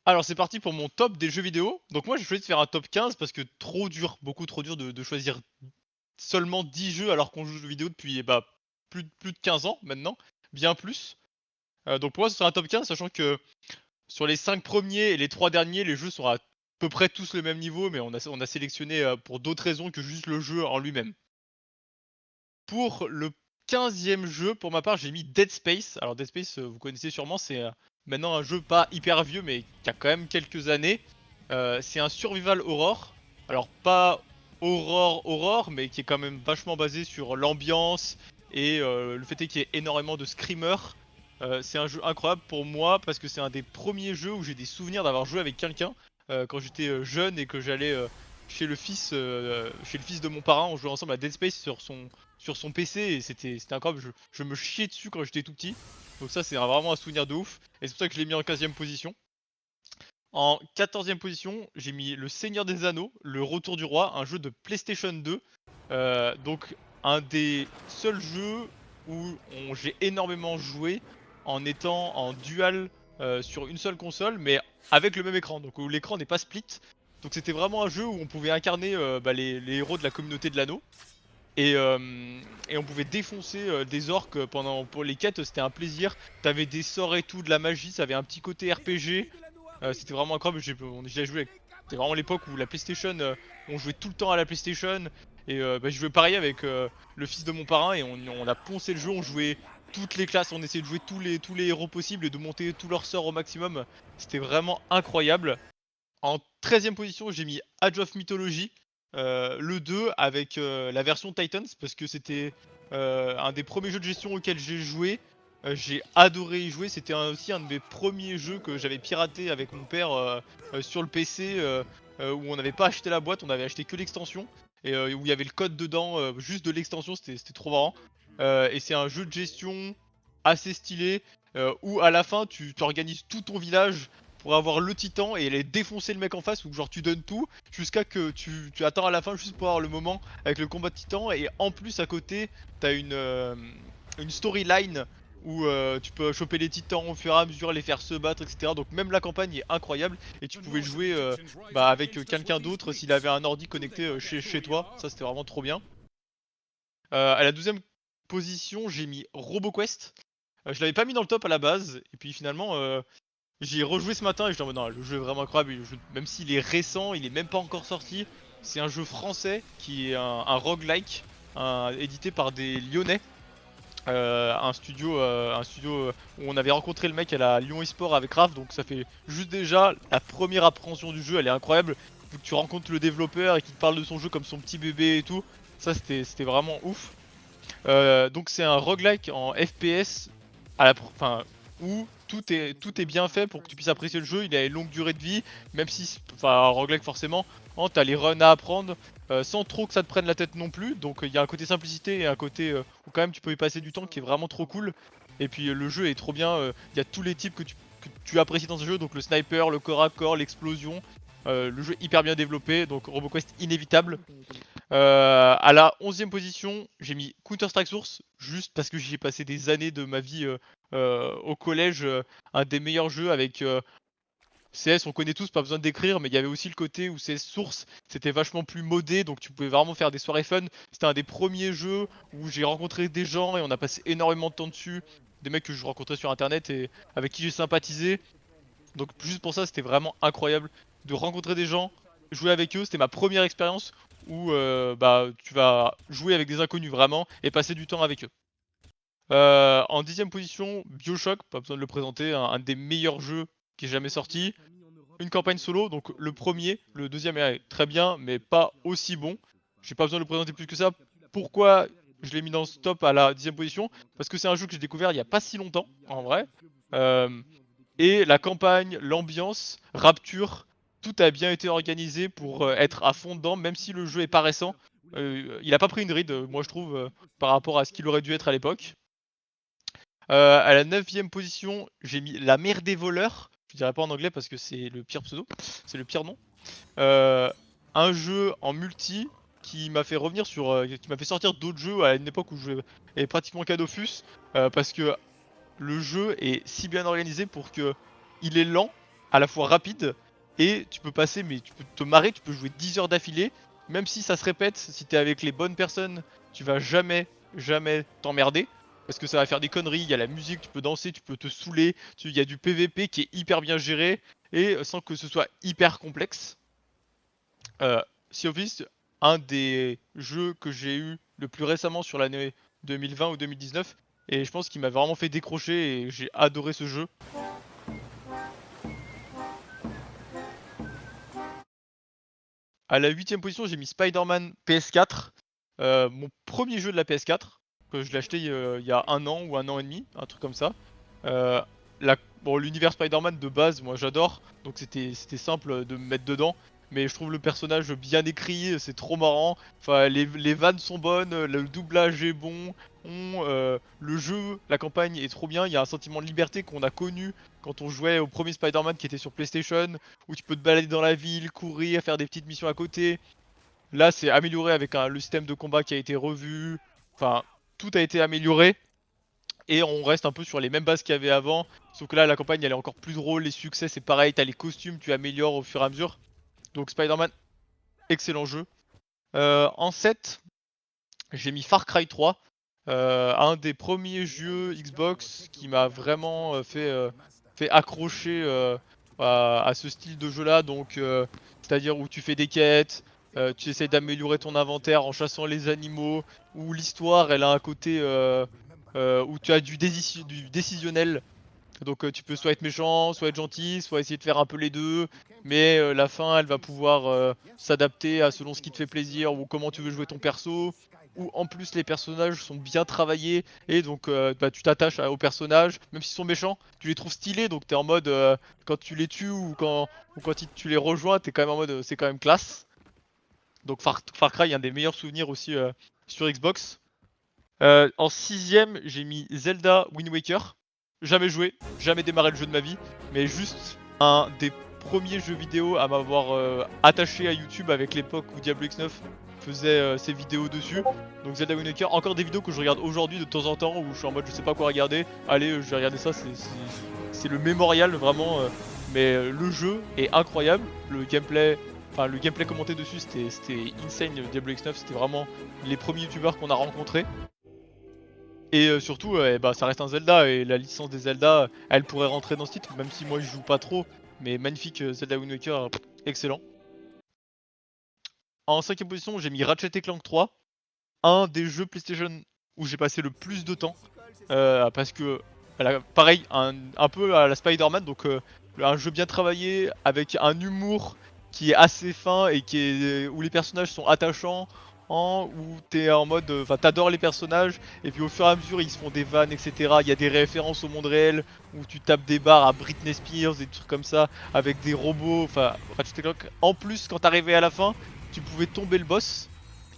Alors c'est parti pour mon top des jeux vidéo. Donc moi j'ai choisi de faire un top 15 parce que trop dur, beaucoup trop dur de choisir seulement 10 jeux alors qu'on joue aux jeux vidéo depuis, bah, plus de 15 ans maintenant, bien plus. Donc pour moi ce sera un top 15 sachant que sur les 5 premiers et les 3 derniers, les jeux sont à peu près tous le même niveau, mais on a sélectionné, pour d'autres raisons que juste le jeu en lui-même. Pour le 15e jeu, pour ma part, j'ai mis Dead Space. Alors Dead Space, vous connaissez sûrement, c'est, maintenant un jeu pas hyper vieux, mais qui a quand même quelques années. C'est un survival horror. Alors pas horror, mais qui est quand même vachement basé sur l'ambiance et le fait est qu'il y ait énormément de screamers. C'est un jeu incroyable pour moi parce que c'est un des premiers jeux où j'ai des souvenirs d'avoir joué avec quelqu'un, quand j'étais, jeune et que j'allais, chez le fils de mon parrain. On jouait ensemble à Dead Space sur son PC et c'était incroyable. Je me chiais dessus quand j'étais tout petit. Donc ça c'est vraiment un souvenir de ouf. Et c'est pour ça que je l'ai mis en 15e position. En 14e position, j'ai mis Le Seigneur des Anneaux, Le Retour du Roi, un jeu de PlayStation 2. Donc un des seuls jeux où j'ai énormément joué en étant en dual, sur une seule console, mais avec le même écran. Donc où l'écran n'est pas split. Donc c'était vraiment un jeu où on pouvait incarner, bah, les héros de la communauté de l'anneau. Et on pouvait défoncer, des orques pour les quêtes, c'était un plaisir. T'avais des sorts et tout, de la magie, ça avait un petit côté RPG. C'était vraiment incroyable. J'y ai joué c'était vraiment l'époque où la PlayStation, on jouait tout le temps à la PlayStation. Et bah, je jouais pareil avec, le fils de mon parrain et on a poncé le jeu, on jouait toutes les classes, on essayait de jouer tous les héros possibles et de monter tous leurs sorts au maximum. C'était vraiment incroyable. En 13e position, j'ai mis Age of Mythology, le 2 avec, la version Titans parce que c'était, un des premiers jeux de gestion auxquels j'ai joué. J'ai adoré y jouer, c'était aussi un de mes premiers jeux que j'avais piraté avec mon père, sur le PC, où on n'avait pas acheté la boîte, on avait acheté que l'extension et où il y avait le code dedans, juste de l'extension, c'était trop marrant. Et c'est un jeu de gestion assez stylé, où à la fin tu organises tout ton village pour avoir le titan et aller défoncer le mec en face, ou genre tu donnes tout jusqu'à que tu attends à la fin juste pour avoir le moment avec le combat de titan. Et en plus à côté t'as une storyline où tu peux choper les titans au fur et à mesure, les faire se battre, etc. Donc même la campagne est incroyable et tu pouvais jouer, bah, avec, quelqu'un d'autre s'il avait un ordi connecté, chez toi. Ça c'était vraiment trop bien. À la 12e position j'ai mis RoboQuest. Je l'avais pas mis dans le top à la base et puis finalement, j'y ai rejoué ce matin et je en mode non, le jeu est vraiment incroyable. Même s'il est récent, il est même pas encore sorti. C'est un jeu français qui est un roguelike, édité par des Lyonnais. Un studio où on avait rencontré le mec à la Lyon eSport avec Raph. Donc ça fait juste déjà la première appréhension du jeu, elle est incroyable. Vu que tu rencontres le développeur et qu'il te parle de son jeu comme son petit bébé et tout. Ça c'était vraiment ouf. Donc c'est un roguelike en FPS enfin, où tout est bien fait pour que tu puisses apprécier le jeu. Il a une longue durée de vie, même si, enfin, un roguelike forcément, hein, t'as les runs à apprendre, sans trop que ça te prenne la tête non plus. Donc il y a un côté simplicité et un côté, où quand même tu peux y passer du temps qui est vraiment trop cool. Et puis le jeu est trop bien. Il y a tous les types que tu apprécies dans ce jeu, donc le sniper, le corps à corps, l'explosion. Le jeu est hyper bien développé, donc RoboQuest inévitable. À la 11e position, j'ai mis Counter-Strike Source, juste parce que j'y ai passé des années de ma vie, au collège. Un des meilleurs jeux avec, CS, on connaît tous, pas besoin de décrire, mais il y avait aussi le côté où CS Source, c'était vachement plus modé, donc tu pouvais vraiment faire des soirées fun. C'était un des premiers jeux où j'ai rencontré des gens et on a passé énormément de temps dessus. Des mecs que je rencontrais sur internet et avec qui j'ai sympathisé. Donc juste pour ça, c'était vraiment incroyable de rencontrer des gens, jouer avec eux. C'était ma première expérience où, bah, tu vas jouer avec des inconnus vraiment et passer du temps avec eux. En 10e position, BioShock, pas besoin de le présenter, un des meilleurs jeux qui est jamais sorti. Une campagne solo, donc le premier, le deuxième est très bien, mais pas aussi bon. J'ai pas besoin de le présenter plus que ça. Pourquoi je l'ai mis dans ce top à la 10e position? Parce que c'est un jeu que j'ai découvert il y a pas si longtemps, en vrai. Euh, et la campagne, l'ambiance, Rapture, tout a bien été organisé pour, être à fond dedans, même si le jeu est pas récent. Il a pas pris une ride, moi je trouve, par rapport à ce qu'il aurait dû être à l'époque. À la 9e position, j'ai mis La Mer des voleurs. Je dirais pas en anglais parce que c'est le pire pseudo, c'est le pire nom. Euh, un jeu en multi qui m'a fait revenir qui m'a fait sortir d'autres jeux à une époque où je est pratiquement qu'à Dofus, parce que le jeu est si bien organisé pour que il est lent à la fois rapide et tu peux passer, mais tu peux te marrer, tu peux jouer 10 heures d'affilée. Même si ça se répète, si t'es avec les bonnes personnes, tu vas jamais t'emmerder. Parce que ça va faire des conneries, il y a la musique, tu peux danser, tu peux te saouler, il y a du PVP qui est hyper bien géré et sans que ce soit hyper complexe. Sea of Thieves, un des jeux que j'ai eu le plus récemment sur l'année 2020 ou 2019 et je pense qu'il m'a vraiment fait décrocher et j'ai adoré ce jeu. À la 8ème position, j'ai mis Spider-Man PS4, mon premier jeu de la PS4, que je l'ai acheté il y a 1 an ou 1 an et demi, un truc comme ça. Euh, bon, l'univers Spider-Man de base, moi j'adore, donc c'était simple de me mettre dedans. Mais je trouve le personnage bien écrit, c'est trop marrant. Enfin, les vannes sont bonnes, le doublage est bon, le jeu, la campagne est trop bien. Il y a un sentiment de liberté qu'on a connu quand on jouait au premier Spider-Man qui était sur PlayStation, où tu peux te balader dans la ville, courir, faire des petites missions à côté. Là, c'est amélioré avec le système de combat qui a été revu. Enfin, tout a été amélioré. Et on reste un peu sur les mêmes bases qu'il y avait avant. Sauf que là, la campagne, elle est encore plus drôle. Les succès, c'est pareil. T'as les costumes, tu améliores au fur et à mesure. Donc, Spider-Man, excellent jeu. En 7, j'ai mis Far Cry 3. Un des premiers jeux Xbox qui m'a vraiment fait accrocher à ce style de jeu là. Donc, c'est-à-dire où tu fais des quêtes, tu essaies d'améliorer ton inventaire en chassant les animaux, où l'histoire elle a un côté où tu as du décisionnel. Donc tu peux soit être méchant, soit être gentil, soit essayer de faire un peu les deux, mais la fin elle va pouvoir s'adapter à selon ce qui te fait plaisir ou comment tu veux jouer ton perso. Ou en plus les personnages sont bien travaillés et donc bah, tu t'attaches aux personnages, même s'ils sont méchants, tu les trouves stylés donc t'es en mode quand tu les tues ou quand tu les rejoins, t'es quand même en mode c'est quand même classe. Donc Far Cry est un des meilleurs souvenirs aussi sur Xbox. En 6ème, j'ai mis Zelda Wind Waker. Jamais joué, jamais démarré le jeu de ma vie, mais juste un des premiers jeux vidéo à m'avoir attaché à YouTube avec l'époque où Diablo X9 faisait ses vidéos dessus. Donc Zelda Wind Waker, encore des vidéos que je regarde aujourd'hui de temps en temps où je suis en mode je sais pas quoi regarder. Allez, je vais regarder ça, c'est le mémorial vraiment. Mais le jeu est incroyable, le gameplay commenté dessus c'était insane. Diablo X9 c'était vraiment les premiers youtubeurs qu'on a rencontrés. Et surtout, bah, ça reste un Zelda et la licence des Zelda, elle pourrait rentrer dans ce titre, même si moi je joue pas trop. Mais magnifique Zelda Wind Waker, excellent. En 5ème position, j'ai mis Ratchet Clank 3, un des jeux PlayStation où j'ai passé le plus de temps. Parce que, pareil, un peu à la Spider-Man, donc un jeu bien travaillé, avec un humour qui est assez fin et où les personnages sont attachants, où t'es en mode, enfin t'adores les personnages, et puis au fur et à mesure ils se font des vannes, etc. Il y a des références au monde réel, où tu tapes des barres à Britney Spears, des trucs comme ça, avec des robots, enfin Ratchet Clank. En plus, quand t'arrivais à la fin, tu pouvais tomber le boss,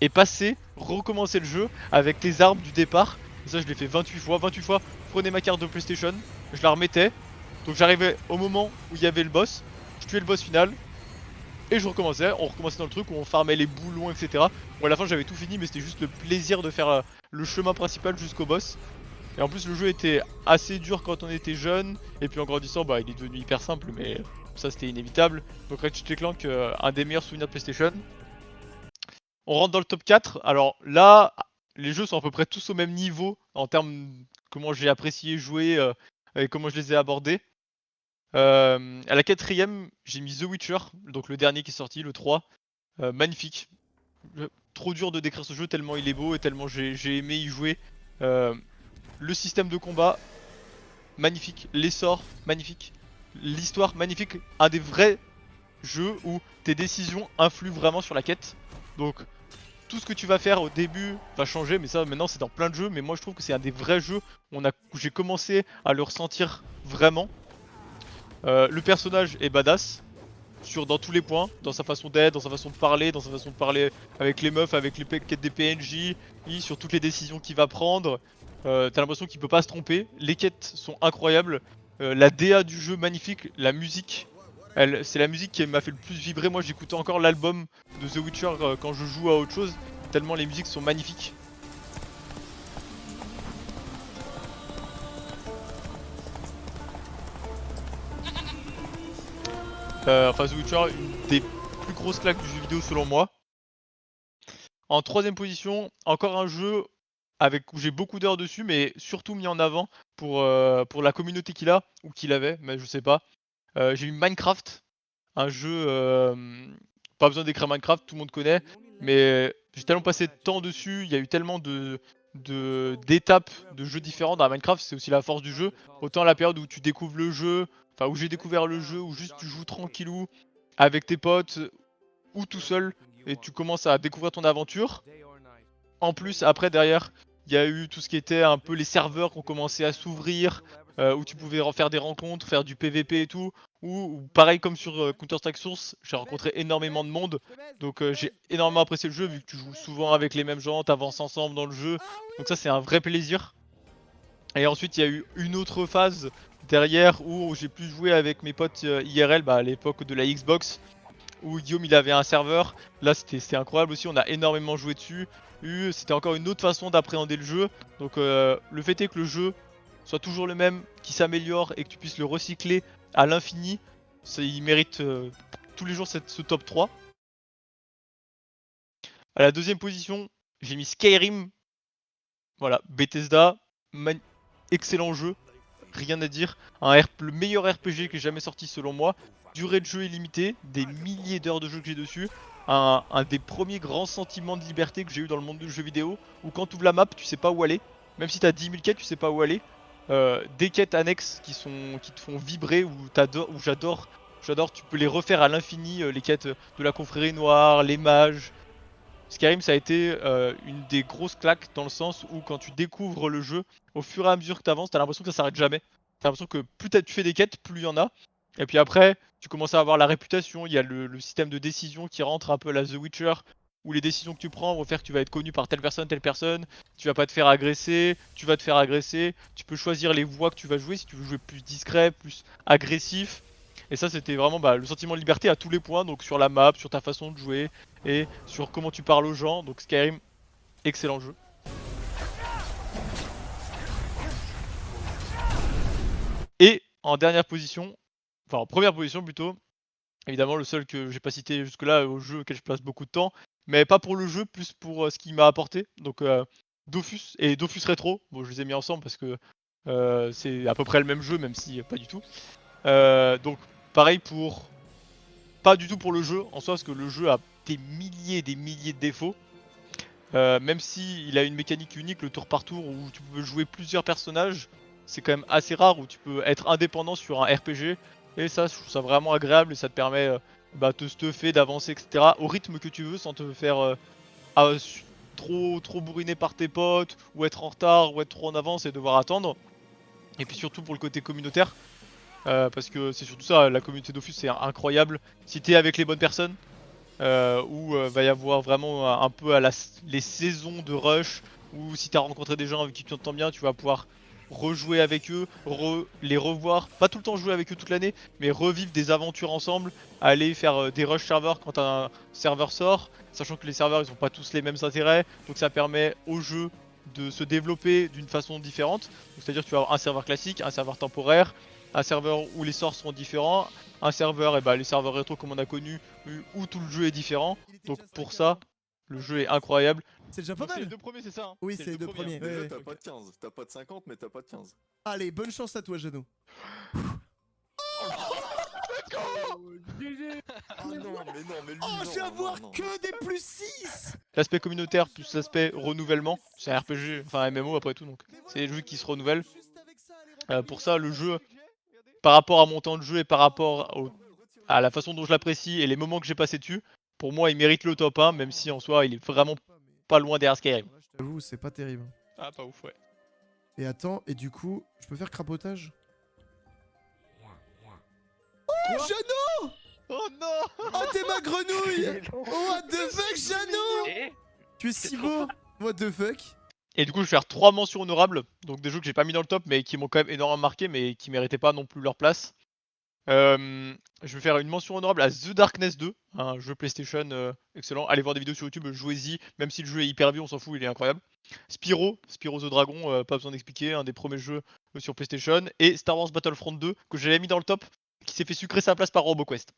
et passer, recommencer le jeu avec les armes du départ. Et ça je l'ai fait 28 fois. 28 fois, je prenais ma carte de PlayStation, je la remettais. Donc j'arrivais au moment où il y avait le boss, je tuais le boss final. Et je recommençais, on recommençait dans le truc où on farmait les boulons, etc. Bon à la fin j'avais tout fini mais c'était juste le plaisir de faire le chemin principal jusqu'au boss. Et en plus le jeu était assez dur quand on était jeune. Et puis en grandissant bah il est devenu hyper simple mais ça c'était inévitable. Donc Ratchet Clank, un des meilleurs souvenirs de PlayStation. On rentre dans le top 4. Alors là, les jeux sont à peu près tous au même niveau en termes de comment j'ai apprécié jouer et comment je les ai abordés. À la 4ème, j'ai mis The Witcher, donc le dernier qui est sorti, le 3. Magnifique. Trop dur de décrire ce jeu tellement il est beau et tellement j'ai aimé y jouer. Euh, le système de combat, magnifique. Les sorts, magnifique. L'histoire, magnifique. Un des vrais jeux où tes décisions influent vraiment sur la quête. Donc tout ce que tu vas faire au début va changer, mais ça maintenant c'est dans plein de jeux, mais moi je trouve que c'est un des vrais jeux où j'ai commencé à le ressentir vraiment. Le personnage est badass, dans tous les points, dans sa façon d'être, dans sa façon dans sa façon de parler avec les meufs, avec les quêtes des PNJ, sur toutes les décisions qu'il va prendre. T'as l'impression qu'il peut pas se tromper, les quêtes sont incroyables, la DA du jeu magnifique, la musique. C'est la musique qui m'a fait le plus vibrer. Moi j'écoute encore l'album de The Witcher quand je joue à autre chose, tellement les musiques sont magnifiques. enfin The Witcher, une des plus grosses claques du jeu vidéo selon moi. En troisième position, encore un jeu où j'ai beaucoup d'heures dessus, mais surtout mis en avant pour la communauté qu'il a, ou qu'il avait, mais je sais pas. J'ai eu Minecraft, un jeu, pas besoin d'écrire Minecraft, tout le monde connaît, mais j'ai tellement passé de temps dessus, il y a eu tellement d'étapes de jeux différents dans Minecraft, c'est aussi la force du jeu. Autant la période où tu découvres le jeu, enfin où j'ai découvert le jeu, où juste tu joues tranquillou avec tes potes ou tout seul et tu commences à découvrir ton aventure. En plus, après, derrière, il y a eu tout ce qui était un peu les serveurs qui ont commencé à s'ouvrir, où tu pouvais faire des rencontres, faire du PVP et tout. Ou pareil comme sur Counter-Strike Source, j'ai rencontré énormément de monde. Donc j'ai énormément apprécié le jeu vu que tu joues souvent avec les mêmes gens, t'avances ensemble dans le jeu. Donc ça c'est un vrai plaisir. Et ensuite il y a eu une autre phase derrière où j'ai pu jouer avec mes potes IRL à l'époque de la Xbox où Guillaume il avait un serveur. Là c'était incroyable aussi, on a énormément joué dessus. C'était encore une autre façon d'appréhender le jeu. Donc le fait est que le jeu soit toujours le même, qu'il s'améliore et que tu puisses le recycler à l'infini, il mérite tous les jours ce top 3. À la deuxième position, j'ai mis Skyrim. Voilà, Bethesda, excellent jeu, rien à dire. Le meilleur RPG que j'ai jamais sorti selon moi. Durée de jeu illimitée, des milliers d'heures de jeu que j'ai dessus. Un des premiers grands sentiments de liberté que j'ai eu dans le monde du jeu vidéo. Où quand tu ouvres la map, tu sais pas où aller. Même si t'as 10 000 quêtes, tu sais pas où aller. Des quêtes annexes qui te font vibrer, où j'adore, tu peux les refaire à l'infini. Les quêtes de la confrérie noire, les mages. Skyrim ça a été une des grosses claques dans le sens où quand tu découvres le jeu, au fur et à mesure que tu avances, t'as l'impression que ça s'arrête jamais. T'as l'impression que plus tu fais des quêtes, plus il y en a. Et puis après, tu commences à avoir la réputation, il y a le système de décision qui rentre un peu à la The Witcher, où les décisions que tu prends vont faire que tu vas être connu par telle personne, tu vas pas te faire agresser, tu vas te faire agresser, tu peux choisir les voies que tu vas jouer, si tu veux jouer plus discret, plus agressif. Et ça c'était vraiment le sentiment de liberté à tous les points, donc sur la map, sur ta façon de jouer, et sur comment tu parles aux gens. Donc Skyrim, excellent jeu. Et en dernière position, enfin en première position plutôt, évidemment le seul que j'ai pas cité jusque là au jeu auquel je passe beaucoup de temps, mais pas pour le jeu, plus pour ce qu'il m'a apporté. Donc Dofus et Dofus Retro, bon je les ai mis ensemble parce que c'est à peu près le même jeu même si pas du tout. Donc pareil pour... Pas du tout pour le jeu en soi parce que le jeu a des milliers de défauts. Même si il a une mécanique unique, le tour par tour, où tu peux jouer plusieurs personnages, c'est quand même assez rare, où tu peux être indépendant sur un RPG. Et ça, je trouve ça vraiment agréable et ça te permet de te stuffer, d'avancer, etc. au rythme que tu veux sans te faire ah, trop bourriner par tes potes, ou être en retard, ou être trop en avance et devoir attendre. Et puis surtout pour le côté communautaire, parce que c'est surtout ça, la communauté Dofus c'est incroyable. Si t'es avec les bonnes personnes, où va y avoir vraiment un peu les saisons de rush, où si tu as rencontré des gens avec qui tu t'entends bien, tu vas pouvoir rejouer avec eux, les revoir, pas tout le temps jouer avec eux toute l'année, mais revivre des aventures ensemble, aller faire des rush serveurs quand un serveur sort, sachant que les serveurs ils ont pas tous les mêmes intérêts, donc ça permet au jeu de se développer d'une façon différente. C'est-à-dire que tu vas avoir un serveur classique, un serveur temporaire, un serveur où les sorts seront différents, un serveur, et les serveurs rétro comme on a connu, où tout le jeu est différent. Donc pour ça, le jeu est incroyable. C'est déjà pas Donc c'est les mal. deux premiers, c'est ça hein. Oui, c'est les deux premiers. Hein. Déjà, Ouais. t'as pas de 15. T'as pas de 50, mais t'as pas de 15. Allez, bonne chance à toi, Jeannot. GG. Oh non, mais non, mais lui, Oh, non, je vais non, avoir non. que des plus 6. L'aspect communautaire plus l'aspect renouvellement, c'est un RPG, enfin un MMO après tout, donc c'est des jeux qui se renouvellent. Pour ça, le jeu, par rapport à mon temps de jeu et par rapport à la façon dont je l'apprécie et les moments que j'ai passé dessus, pour moi il mérite le top 1, même si en soi il est vraiment pas loin derrière Skyrim. Je t'avoue, c'est pas terrible. Ah pas ouf ouais. Et attends, et du coup, je peux faire crapotage? Quoi Jeannot! Oh non. Oh, t'es ma grenouille! Oh, what the fuck, Jeannot! Tu es si beau! What the fuck? Et du coup je vais faire 3 mentions honorables, donc des jeux que j'ai pas mis dans le top mais qui m'ont quand même énormément marqué mais qui méritaient pas non plus leur place. Je vais faire une mention honorable à The Darkness 2, un jeu PlayStation excellent. Allez voir des vidéos sur YouTube, jouez-y, même si le jeu est hyper vieux, on s'en fout, il est incroyable. Spyro the Dragon, pas besoin d'expliquer, un des premiers jeux sur PlayStation. Et Star Wars Battlefront 2, que j'avais mis dans le top, qui s'est fait sucrer sa place par RoboQuest.